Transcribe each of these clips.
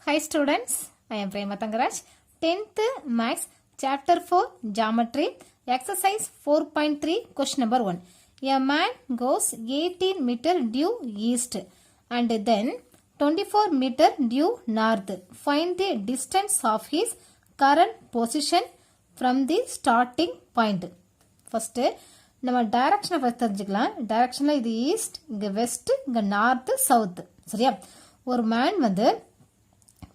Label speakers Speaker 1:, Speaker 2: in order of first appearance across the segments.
Speaker 1: Hi students, I am Prema Tangaraj. 10th Maths Chapter 4 Geometry Exercise 4.3 Question number 1. A man goes 18 meter due east and then 24 meter due north. Find the distance of his current position from the starting point. First, நம்ம டைரக்ஷனை first தெரிஞ்சுக்கலாம். டைரக்ஷனில் இது east, இங்கே west, இங்கே north, south. சரியா? ஒரு man வந்து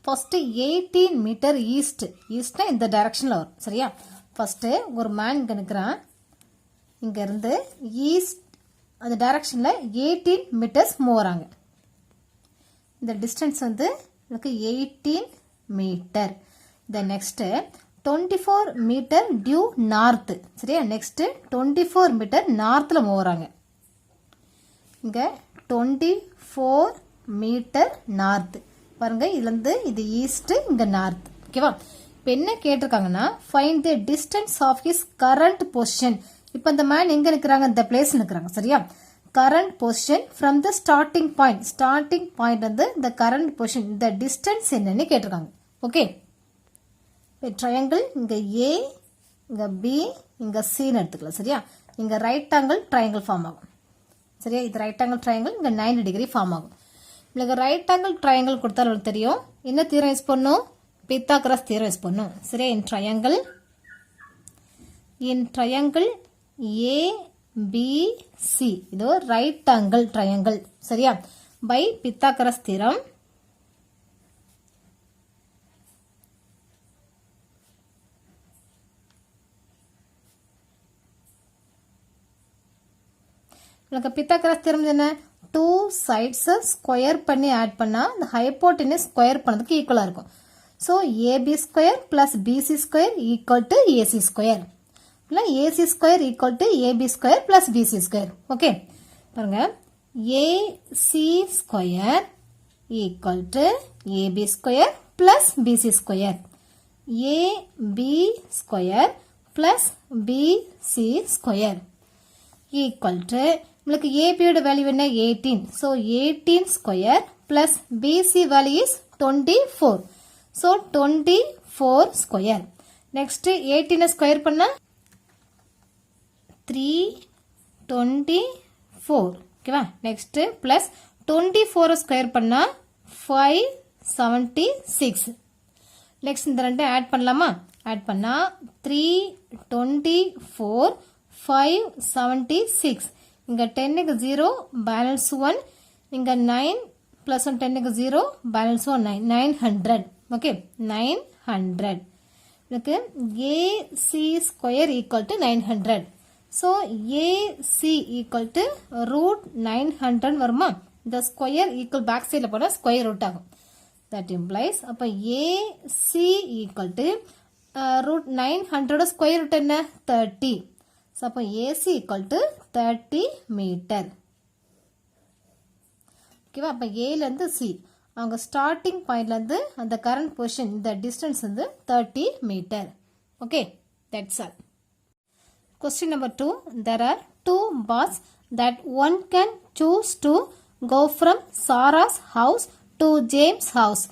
Speaker 1: first 18 metre ஈஸ்ட்னா இந்த டைரக்ஷனில் வரும். சரியா? ஃபஸ்ட்டு ஒரு மேன் இங்கே நிற்கிறான். இங்கேருந்து ஈஸ்ட் அந்த டைரக்ஷனில் 18 மீட்டர்ஸ் மூவ் வராங்க. இந்த டிஸ்டன்ஸ் வந்து எனக்கு 18 மீட்டர். இந்த நெக்ஸ்ட்டு 24 மீட்டர் டியூ நார்த்து. சரியா? நெக்ஸ்ட்டு 24 மீட்டர் நார்த்தில் மூவ் வராங்க. இங்கே 24 மீட்டர் நார்த்து பாருங்க. இதுலேருந்து இது ஈஸ்ட், இங்கே நார்த். ஓகேவா? இப்போ என்ன கேட்டிருக்காங்கன்னா find the distance of his current position. இப்போ இந்த மேன் எங்கே நிற்கிறாங்க? இந்த பிளேஸ் நிற்கிறாங்க. சரியா? Current position from the starting point வந்து இந்த கரண்ட் பொசிஷன், இந்த டிஸ்டன்ஸ் என்னன்னு கேட்டிருக்காங்க. ஓகே, இப்போ ட்ரையாங்கிள் இங்கே ஏ, இங்கே பி, இங்கே சின்னு எடுத்துக்கலாம். சரியா? இங்கே ரைட் ஆங்கிள் ட்ரையாங்கிள் ஃபார்ம் ஆகும். சரியா? இது ரைட் ஆங்கிள் ட்ரையாங்கிள், இங்கே 90 டிகிரி ஃபார்ம் ஆகும். உங்களுக்கு ரைட் ஆங்கிள் ட்ரையாங்கிள் கொடுத்தாலும் தெரியும். என்ன தியரம் யூஸ் பண்ணும்? பித்தாகரஸ் தியரம் யூஸ் பண்ணும். சரியா? In triangle A B C, இது ரைட் ஆங்கிள் ட்ரையாங்கிள். சரியா? பை பித்தாகரஸ் தியரம் உங்களுக்கு பித்தாகரஸ் தியரம் என்ன? 2 sides ஸ்கொயர் பண்ணி ஆட் பண்ணா இந்த ஹைப்போட்டெனஸ் ஸ்கொயர் பண்ணதுக்கு ஈக்குவலா இருக்கும். So AB square plus BC square equal to AC square, இல்லை AC square equal to AB square plus BC square. Okay, பாருங்க. AC square equal to AB square plus BC square, AB square plus BC square equal to உங்களுக்கு ஏபியோட value என்ன? 18. So 18 square plus BC value is 24. So 24 square. Next 18 square பண்ண 324. ஓகேவா? Next plus 24 square பண்ணா 576. Next இந்த ரெண்டு add பண்ணலாமா? Add பண்ணா 324 576. இங்க 10க்கு 0 பேலன்ஸ் 1, இங்க 9 plus 1 10க்கு 0 பேலன்ஸ் 1 9 900. ஓகே, 900. இதுக்கு AC square equal to 900. So AC equal to root 900 வருமா? இந்த ஸ்கொயர் ஈக்குவல் பேக் சைடில் போனால் ஸ்கொயர் ரூட் ஆகும். தட் இம்ப்ளைஸ் அப்போ AC equal to root 900 square root என்ன? 30. ஸோ அப்போ AC ஈக்குவல் டு 30 மீட்டர். ஓகேவா? அப்போ ஏலேருந்து சி அவங்க ஸ்டார்டிங் பாயிண்ட்லேருந்து அந்த கரண்ட் பொசிஷன், இந்த டிஸ்டன்ஸ் வந்து 30 metre. Okay, that's all. Question number 2. There are 2 paths that one can choose to go from Sarah's house to James' house.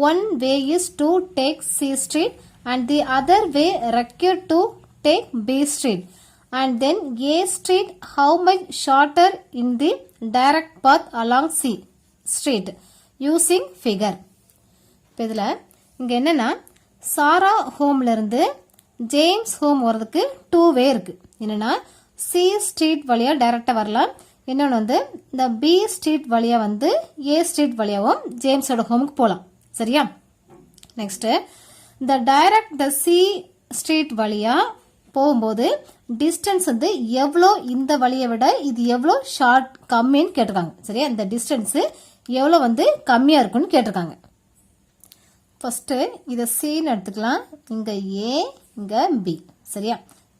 Speaker 1: One way is to take C street and the other way required to take B street. And then A street how much shorter in the direct path along C street using figure. இப்போ இதில் இங்கே என்னென்னா சாரா ஹோம்லேருந்து James home வரதுக்கு 2 வே இருக்குது. என்னென்னா C street வழியாக டைரெக்டாக வரலாம். இன்னொன்று வந்து இந்த பி ஸ்ட்ரீட் வழியாக வந்து ஏ ஸ்ட்ரீட் வழியாகவும் ஜேம்ஸோட ஹோமுக்கு போகலாம். சரியா? நெக்ஸ்ட்டு இந்த டைரக்ட் த சி ஸ்ட்ரீட் வழியாக போகும்போது டிஸ்டன்ஸ் வந்து எவ்வளோ இந்த வழியை விட இது எவ்வளோ ஷார்ட் கம்மின்னு கேட்டிருக்காங்க. சரியா? இந்த டிஸ்டன்ஸு எவ்வளோ வந்து கம்மியாக இருக்குன்னு கேட்டிருக்காங்க. ஃபஸ்ட்டு இதை சின்னு எடுத்துக்கலாம். இங்கே ஏ, இங்கே பி. சரியா?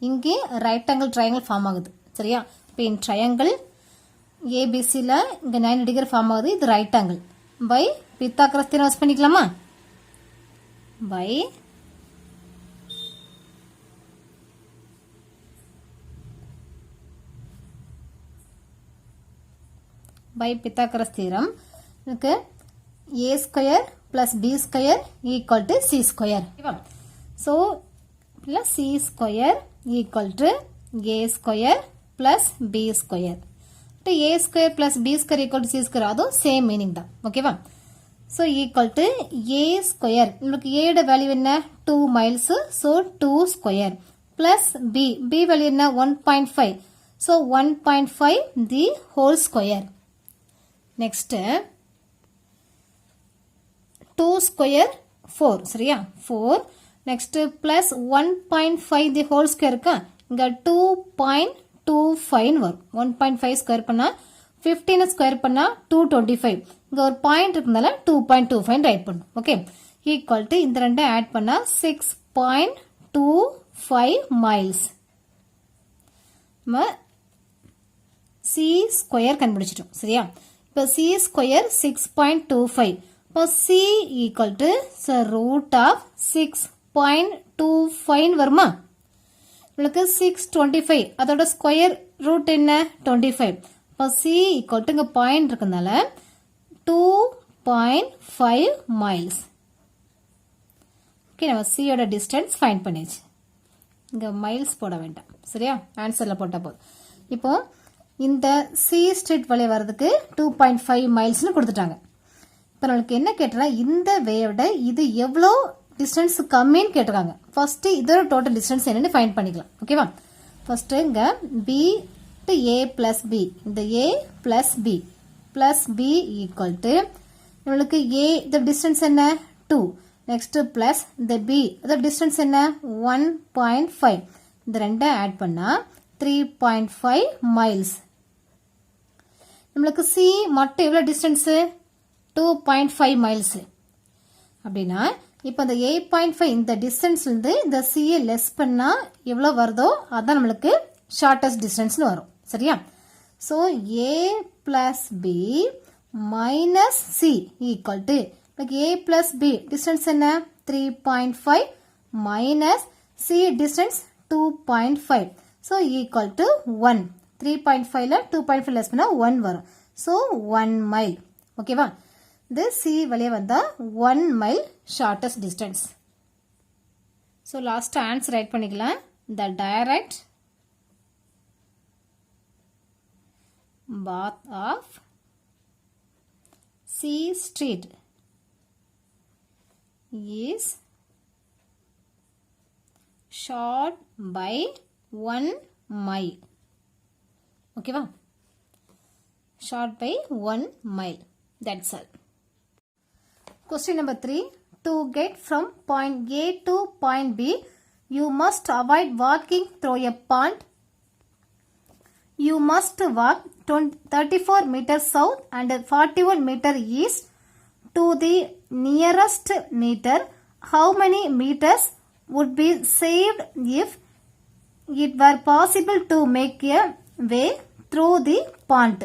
Speaker 1: இங்கே ரைட் ஆங்கிள் ட்ரையாங்கிள் ஃபார்ம் ஆகுது. சரியா? இப்போ இன் ட்ரையாங்கிள் ஏபிசியில் இங்கே 90 டிகிரி ஃபார்ம் ஆகுது. இது right angle by Pythagoras theorem use பண்ணிக்கலாமா? பை பித்தாகரஸ் தியரம் எனக்கு a square plus b square equal to c square. So, plus c square equal to a square plus b square. A square plus b square equal to c square, அது same meaning தான். ஓகேவா? So, equal to a square. உங்களுக்கு a ட value என்ன? 2 miles. So, 2 square. Plus b. b value என்ன? 1.5. So, 1.5 the whole square. Next, 2 square 4. சரியா? 4. Next, plus 1.5 the whole square இருக்கா? இங்க 2.25 வரும். 1.5 square பண்ணா 15 square பண்ணா 225. இங்க ஒரு பாயிண்ட் இருக்குனால 2.25 ரைட் பண்ணும். ஓகே. ஈக்குவல் டு இந்த ரெண்டை ஆட் பண்ணா 6.25 miles. நம்ம c ஸ்கொயர் கண்டுபிடிச்சிட்டோம். சரியா? இப்போ c ஸ்கொயர் 6.25. இப்போ c equal to root of 6.25 வருமா? உங்களுக்கு 625 அதோட ஸ்கொயர் ரூட் என்ன? 25. இப்போ c ஈக்குவல் டு இங்க பாயிண்ட் இருக்கனால 2.5 miles. ஓகே, நம்ம c யோட டிஸ்டன்ஸ் ஃபைண்ட் பண்ணியாச்சு. இங்க மைல்ஸ் போட வேண்டாம். சரியா? ஆன்சர்ல போட்டா போதும். இப்போ இந்த c ஸ்ட்ரீட் வழி வரதுக்கு 2.5 மைல்ஸ்னு கொடுத்துட்டாங்க. இப்போ நம்மளுக்கு என்ன கேட்டா இந்த வேயோட இது எவ்வளோ டிஸ்டன்ஸ் கம்மின்னு கேட்டிருக்காங்க. ஃபர்ஸ்ட் இதோட டோட்டல் டிஸ்டன்ஸ் என்னன்னு ஃபைண்ட் பண்ணிக்கலாம். ஓகேவா? ஃபர்ஸ்ட் இங்க b to a plus b, இந்த a plus b plus b equal to நம்மளுக்கு a the distance என்ன? 2. next plus the b the distance என்ன? 1.5. இந்த ரெண்டை ஆட் பண்ணா 3.5 miles. நம்மளுக்கு c மட்டும் எவ்வளவு டிஸ்டன்ஸ்? 2.5 miles. அப்படின்னா இப்போ இந்த 8.5 இந்த டிஸ்டன்ஸ்ல இருந்து இந்த c லெஸ் பண்ணா எவ்வளவு வருதோ அதான் நம்மளுக்கு ஷார்ட்டஸ்ட் டிஸ்டன்ஸ்னு வரும். சரியா? so a plus b minus c equal to a plus b distance என்ன? 3.5 minus c distance 2.5. so equal to 1. 3.5 ல 2.5 less பண்ணா 1 வரும். so 1 mile. ஓகேவா? இது c வழியா வந்தா 1 mile shortest distance. so last answer right பண்ணிக்கலாம். the direct path of C street is short by 1 mile. Okay va? Short by 1 mile. That's all. Question number 3. To get from point A to point B, you must avoid walking through a pond. You must walk 34 meters south and 41 meters east to the nearest meter. How many meters would be saved if it were possible to make a way through the pond?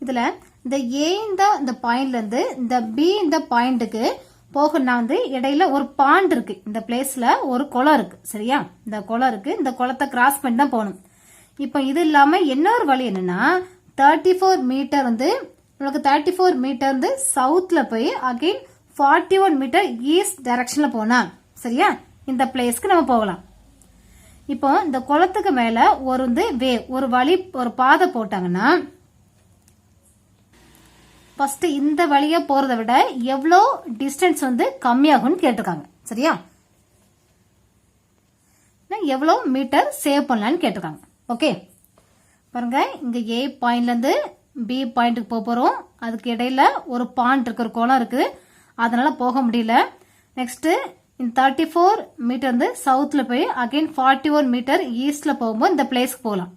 Speaker 1: இதில் இந்த A இந்த பாயிண்ட்ல இருந்து இந்த B இந்த பாயிண்ட்டுக்கு போகணும்னா இடையில ஒரு பாண்ட் இருக்கு. இந்த பிளேஸ்ல ஒரு குளம் இருக்கு. சரியா? இந்த குளம் இருக்கு. இந்த குளத்தை கிராஸ் பண்ணி தான் போகணும். இப்போ இது இல்லாம இன்னொரு வழி என்னன்னா 34 மீட்டர் உங்களுக்கு 34 மீட்டர் சவுத்ல போய் அகைன் 41 மீட்டர் ஈஸ்ட் டைரக்ஷன்ல போனா சரியா இந்த பிளேஸ்க்கு நம்ம போகலாம். இப்போ இந்த குளத்துக்கு மேல ஒரு வழி ஒரு பாதை போட்டாங்கன்னா ஃபர்ஸ்ட் இந்த வழியா போறதை விட எவ்வளோ டிஸ்டன்ஸ் கம்மியாகும்னு கேட்டிருக்காங்க. சரியா? எவ்வளோ மீட்டர் சேவ் பண்ணலான்னு கேட்டிருக்காங்க. ஓகே பாருங்க, இங்க A பாயிண்ட்ல இருந்து B பாயிண்ட்டுக்கு போறோம். அதுக்கு இடையில ஒரு பாண்ட் இருக்கு, ஒரு குளம் இருக்கு, அதனால போக முடியல. நெக்ஸ்ட் இந்த 34 மீட்டர் சவுத்ல போய் அகைன் 41 மீட்டர் ஈஸ்ட்ல போகும்போது இந்த பிளேஸ்க்கு போகலாம்.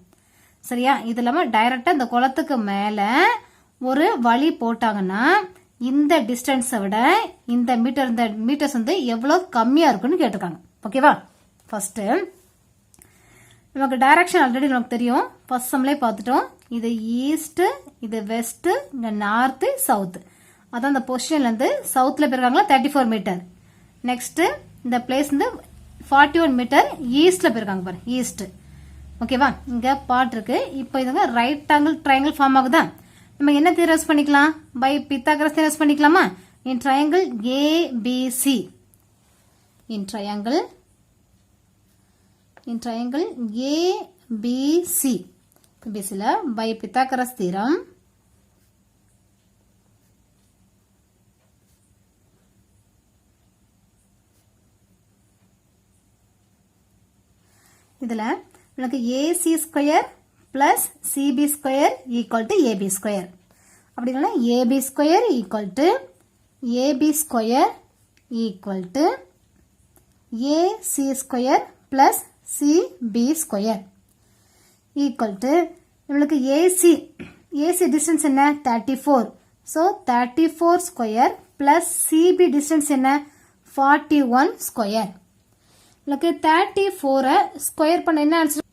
Speaker 1: சரியா? இது இல்லாம டைரக்டா இந்த குளத்துக்கு மேல ஒரு வழி போட்டாங்கன்னா இந்த டிஸ்டன்ஸை விட இந்த மீட்டர்ஸ் எவ்வளவு கம்மியா இருக்குன்னு கேட்டிருக்காங்க. ஓகேவா? ஃபர்ஸ்ட் நமக்கு டைரக்ஷன் ஆல்ரெடி நமக்கு தெரியும். ஃபர்ஸ்ட் சம்லே பார்த்துட்டோம். இது ஈஸ்ட், இது வெஸ்ட், இங்க நார்த், சவுத். அதான் இந்த பொசிஷன்ல இருந்து சவுத்ல போயிருக்காங்களா 34 மீட்டர். நெக்ஸ்ட் இந்த பிளேஸ் 41 மீட்டர் ஈஸ்ட்ல போயிருக்காங்க பாரு, ஈஸ்ட். ஓகேவா? இங்க பார்ட் இருக்கு. இப்போ இதுங்க ரைட் ஆங்கிள் ட்ரையாங்கிள் ஃபார்ம் ஆகுதா? நம்ம என்ன தியரம் யூஸ் பண்ணிக்கலாம்? பை பித்தாகரஸ் தியரம் யூஸ் பண்ணிக்கலாமா? in triangle ABC, in triangle ABC, BCல by Pythagoras theorem இதுல நமக்கு AC square plus CB square equal to AB square. அப்படின்னா AB square equal to AB square equal to AC square plus CB square equal to நம்மளுக்கு AC distance என்ன 34. So 34 square plus CB distance என்ன 41 square. உங்களுக்கு 34 square பண்ண என்ன answer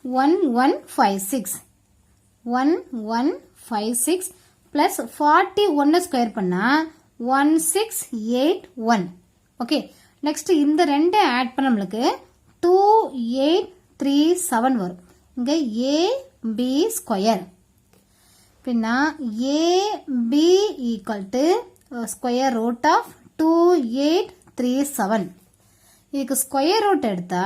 Speaker 1: 1156. 1156 plus 41 square பண்ணா 1681. Okay, next இந்த ரெண்டு ஆட் பண்ண நம்மளுக்கு 2837 வரும். இங்க AB ஸ்கொயர் பின்னா AB equal to square root of 2837. இதுக்கு ஸ்கொயர் ரூட் எடுத்தா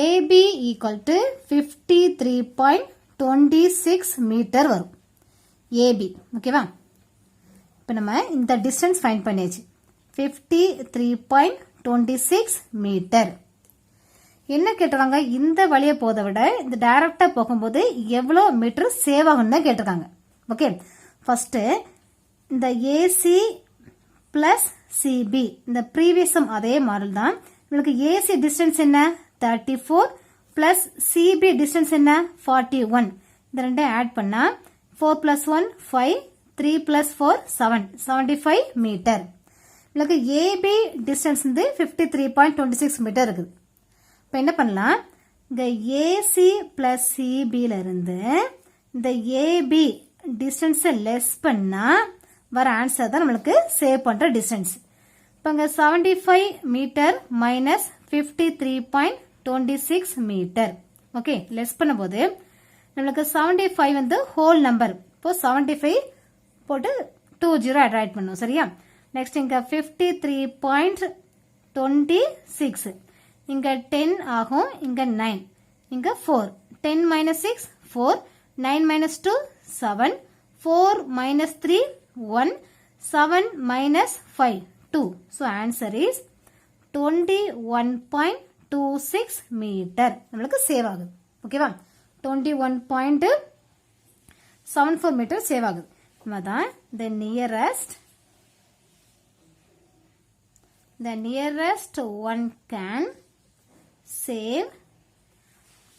Speaker 1: AB ஈக்குவல் டு 53.26 மீட்டர் வரும். AB ஓகேவா? இப்போ நம்ம இந்த டிஸ்டன்ஸ் ஃபைண்ட் பண்ணியாச்சு 53.26 மீட்டர். என்ன கேட்டிருக்காங்க, இந்த வழியை போதை விட இந்த டைரக்டா போகும்போது எவ்வளோ மீட்டர் சேவ் ஆகும்னு தான் கேட்டிருக்காங்க. ஓகே, ஃபர்ஸ்ட் இந்த AC பிளஸ் CB இந்த ப்ரீவியஸும் அதே மாடல் தான். உங்களுக்கு AC டிஸ்டன்ஸ் என்ன 34 பிளஸ் CB டிஸ்டன்ஸ் என்ன 41. இந்த ரெண்டையும் ஆட் பண்ணா 4 plus 1 5 3 plus 4 7 75 மீட்டர். உங்களுக்கு AB டிஸ்டன்ஸ் வந்து 53.26 மீட்டர் இருக்குது. இப்போ என்ன பண்ணலாம், இந்த AC பிளஸ் CBல இருந்து இந்த AB டிஸ்டன்ஸை லெஸ் பண்ணா வர ஆன்சர் தான் நம்மளுக்கு சேவ் பண்ற டிஸ்டன்ஸ். இப்போ இங்க 75 metre minus 53.26 metre. Okay, less பண்ணும்போது நம்மளுக்கு 75 வந்து ஹோல் நம்பர். இப்போ 75 போட்டு 20 ஆட் பண்ணும். சரியா? நெக்ஸ்ட் இங்க 53.26 இங்க 10 ஆகும், இங்க 9, இங்க 4. 10 minus 6 4, 9 minus 2 7, 4 minus 3 1, 7 minus 5 2. So answer is 21.26 metre நம்மளுக்கு சேவ் ஆகுது. ஓகேவா? 21.74 மீட்டர் சேவ் ஆகுது. அதான் the nearest one can save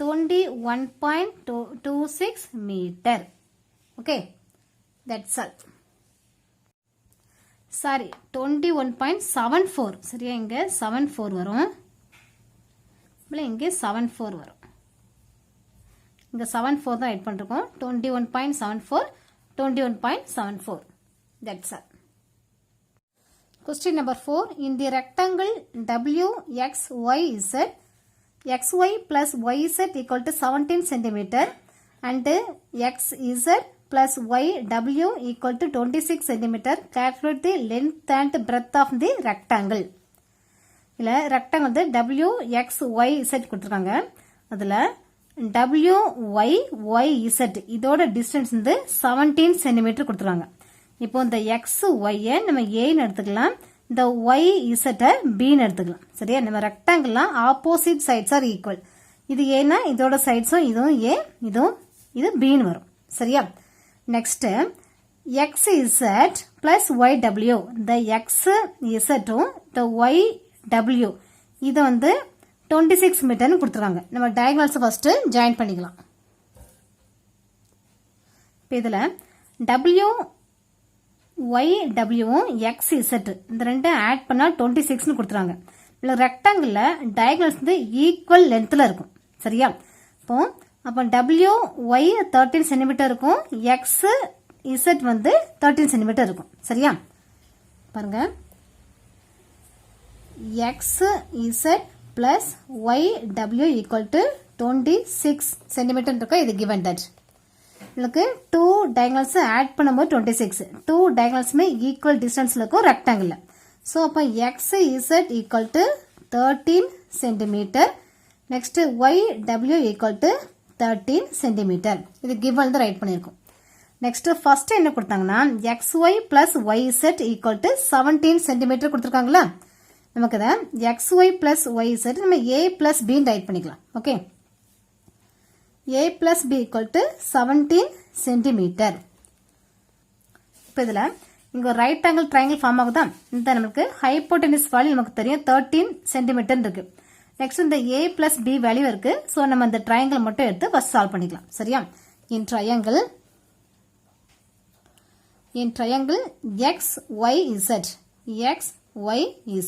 Speaker 1: 21.26 metre. Okay, that's all. Sorry 21.74. சரியா? இங்க 74 வரும், இங்க 74 வரும். இங்க 74 தான் ஆட் பண்ணிருக்கோம். 21.74 21.74. That's all. Question number 4. In the rectangle WXYZ, XY plus YZ equal to 17 cm and XZ plus YW equal to 26 cm. Calculate the length and breadth of the rectangle. இல்ல rectangle வந்து WXYZ கொடுத்திருக்காங்க. அதுல WYYZ இதோட distance வந்து 17 cm கொடுத்திருக்காங்க. இப்போ இந்த XY நம்ம Aன்னு எடுத்துக்கலாம், இந்த YZ Bன்னு எடுத்துக்கலாம். சரியா? நம்ம ரெக்டாங்கிள்லாம் ஆப்போசிட் சைட்ஸ் ஆர் ஈக்குவல். இது ஏன்னா இதோட சைட்ஸும் இதுவும் A, இது Bன்னு வரும். சரியா? நெக்ஸ்ட் XZ பிளஸ் YW, இந்த XZ-ம் இந்த YW இது வந்து 26 மீட்டர்னு கொடுத்துருக்காங்க. நம்ம டயகனல்ஸ் ஃபர்ஸ்ட் ஜாயின் பண்ணிக்கலாம். இப்போ இதுல YWவும் XZ இந்த ரெண்டும் ஆட் பண்ணா 26னு கொடுத்துறாங்க. இதுல ரெக்டாங்கிள் டயகனல்ஸ் வந்து ஈக்குவல் லென்த்ல இருக்கும். சரியா? அப்போ WY 13 சென்டிமீட்டர் இருக்கும், XZ வந்து 13 சென்டிமீட்டர் இருக்கும். சரியா? பாருங்க, XZ plus YW equal to 26 centimetre இருக்கும். இது given that. உங்களுக்கு 2 diagonals ஆட் பண்ணும்போது 26. 2 diagonalsமே ஈக்குவல் டிஸ்டன்ஸ்ல இருக்கும் ரெக்டாங்கிள். ஸோ அப்போ X Z equal to 13 centimetre. Next Y W equal to 13 centimetre. இது கிவன் தான் ரைட் பண்ணியிருக்கோம். நெக்ஸ்ட் ஃபர்ஸ்ட் என்ன கொடுத்தாங்கன்னா X Y plus Y Z equal to 17 centimetre கொடுத்துருக்காங்களா. நமக்கு அதை X Y plus Y Z நம்ம ஏ பிளஸ் பின்னு ரைட் பண்ணிக்கலாம். Okay, a plus b equal to 17 centimeter. இப்போ இதில் இங்கே ரைட் ஆங்கிள் ட்ரையாங்கிள் ஃபார்ம் ஆகுதா. இந்த நமக்கு ஹைப்போட்டெனிஸ் வேல்யூ நமக்கு தெரியும் 13 சென்டிமீட்டர் இருக்கு. நெக்ஸ்ட் இந்த a plus b வேல்யூ இருக்கு. ஸோ நம்ம இந்த ட்ரையாங்கிள் மட்டும் எடுத்து ஃபர்ஸ்ட் சால்வ் பண்ணிக்கலாம். சரியா, in triangle x y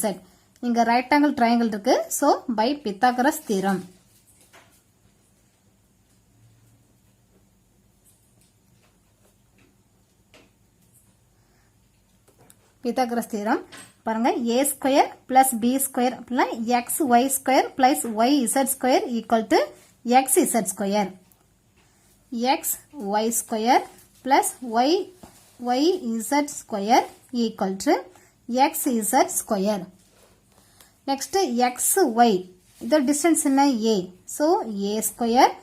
Speaker 1: z இங்க ரைட் ஆங்கிள் ட்ரையாங்கிள் இருக்கு. So by Pythagoras theorem Pythagoras theorem பாருங்க, a square plus b square அப்படின்னா X Y square plus Y Z square equal to X Z square. X Y square plus Y Y Z square equal to X Z square. Next X Y இதோட distance என்ன a. So a square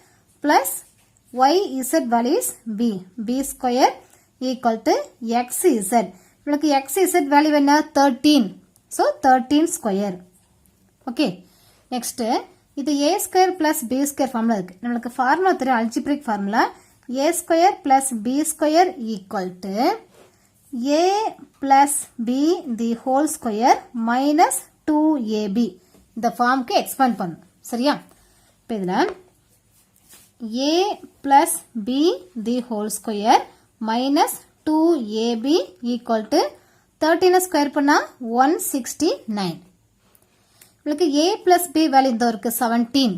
Speaker 1: plus Y Z value is b square equal to X Z. நமக்கு x z வேல்யூ என்ன 13. So 13 square. Okay, next இது a square plus b square formula இருக்கு. நம்மளுக்கு formula தெரியும், algebraic formula a square plus b square equal to a plus b the whole square minus 2ab. இந்த ஃபார்முக்கு expand பண்ணும். சரியா, இப்போ இதில் a plus b the whole square minus 2ab equal to 13 square பண்ணா 169. உங்களுக்கு a plus b வேல்யூ இந்த இருக்கு 17.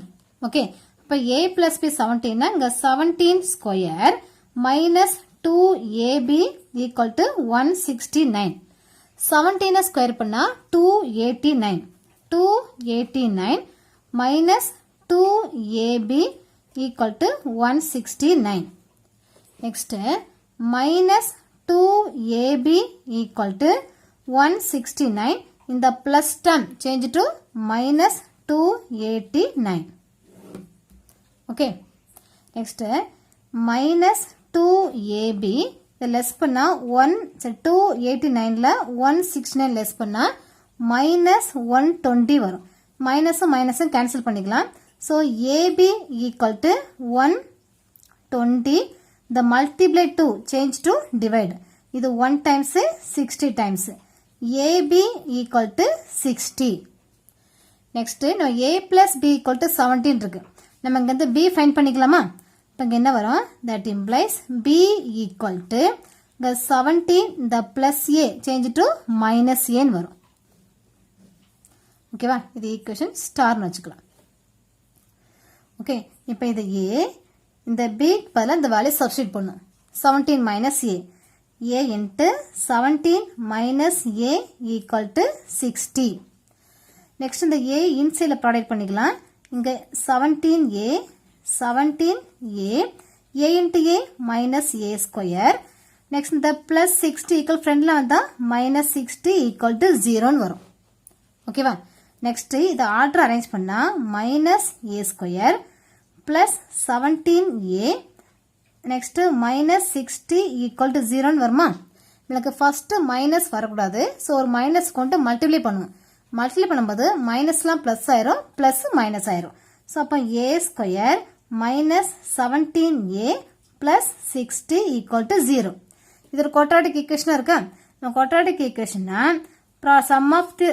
Speaker 1: ஓகே, அப்ப a plus b 17 இங்க 17 square minus 2ab equal to 169. 17 square பண்ணா 289 minus 2ab equal to 169. Next minus 2ab equal to 169. In the plus term change to minus 289. Okay, next minus 2ab less பண்ணா 289 ல 169 less பண்ணா minus 120 வரும். மைனஸும் மைனஸும் cancel பண்ணிக்கலாம். so ab equal to 120. The multiply to change to divide. இது 1 times 60 times. AB equal to 60. Next, no A plus B equal to 17 இருக்கு. நம்ம இங்க வந்து B find பண்ணிக்கலாமா? இப்போ இங்க என்ன வரும்? That implies B equal to the 17 the plus A change to minus A வரும். ஓகேவா? இது equation star வச்சுக்கலாம். ஓகே, இப்போ இது A இந்த b பதிலா இந்த வேல்யூ சப்ஸ்டிட்யூட் பண்ணும். 17 minus a. a into 17 minus a equal to 60. Next இந்த a inside ப்ராடக்ட் பண்ணிக்கலாம். இங்க 17a a into a minus a square. Next இந்த plus 60 equal friendல வந்தா minus 60 equal to 0 வரும். ஓகேவா? நெக்ஸ்ட் இதை ஆர்டர் அரேஞ்ச் பண்ணா minus a square plus 17a next minus 60 equal to 0 வருமா. நமக்கு ஃபர்ஸ்ட் மைனஸ் வரக்கூடாது. ஸோ ஒரு மைனஸ் கொண்டு மல்டிப்ளை பண்ணுவோம். மல்டிப்ளை பண்ணும்போது மைனஸ்லாம் ப்ளஸ் ஆயிரும், ப்ளஸ் மைனஸ் ஆயிரும். ஸோ அப்போ a square minus 17a plus 60 equal to 0. இது ஒரு குவாட்ராட்டிக் ஈக்குவேஷனாக இருக்கா. குவாட்ராட்டிக் ஈக்குவேஷன்னா சம் ஆஃப் தி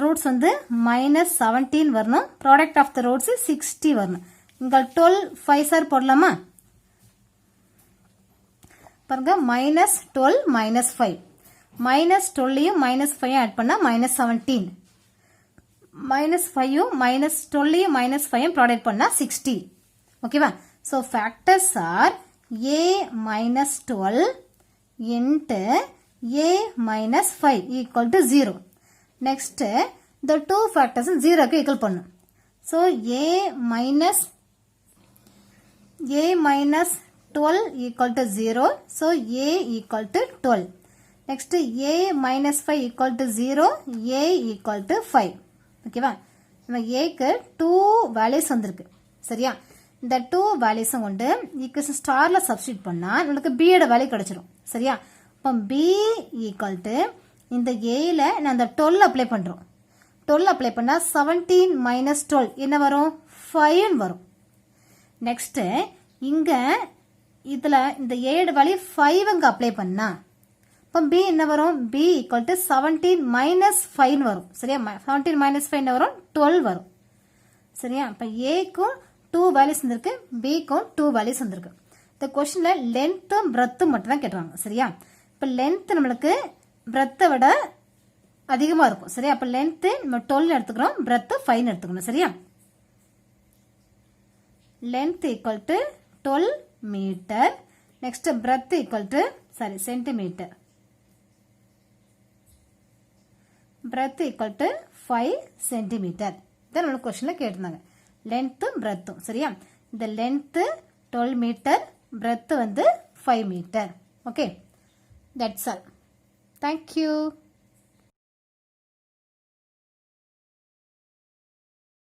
Speaker 1: ரூட்ஸ் வந்து minus 17 வரணும், ப்ராடக்ட் ஆஃப் த ரூட்ஸ் 60 வரணும். இங்க 12 5 சார் போடலாமா? பாருங்க minus 12 minus 5 minus 12 minus 5 add பண்ணா minus 17 minus 5 minus 12 minus 5 product பண்ணா 60. ஓகேவா? so factors are a minus 12 into a minus 5 equal to 0. next the two factors 0 க்கு equal பண்ணும். so a minus 12 equal to 0. So A equal to 12. Next A minus 5 equal to 0. A equal to 5. ஓகேவா? நம்ம Aக்கு 2 values வந்திருக்கு. சரியா? இந்த 2 values கொண்டு equation starல substitute பண்ணா நமக்கு B யோட வேல்யூ கிடைச்சிரும். சரியா? அப்போ B equal to இந்த Aல நான் அந்த 12 அப்ளை பண்றோம். 12 அப்ளை பண்ணா 17 minus 12 என்ன வரும்? 5 வரும். நெக்ஸ்ட் இங்க இதுல இந்த A யோட வேல்யூ 5 அங்க அப்ளை பண்ணா அப்ப B என்ன வரும்? B equal to 17 minus 5 வரும். சரியா? 17 minus 5 என்ன வரும்? 12 வரும். சரியா? அப்ப A க்கும் 2 values வந்திருக்கு, B க்கும் 2 values வந்திருக்கு. இந்த क्वेश्चनல length breadth மட்டும் தான் கேட்றாங்க. சரியா? இப்ப length நம்மளுக்கு breadth விட அதிகமா இருக்கும். சரியா? அப்ப length நம்ம 12 எடுத்துக்கிறோம், breadth 5 எடுத்துக்கணும். சரியா? length equal to 12 meter. Next breadth equal to centimeter. breadth equal to 5 centimeter. then நம்ம क्वेश्चनல கேட்டிருந்தாங்க length breadth. சரியா? இந்த length 12 meter, breadth வந்து 5 meter. okay, that's all. thank you.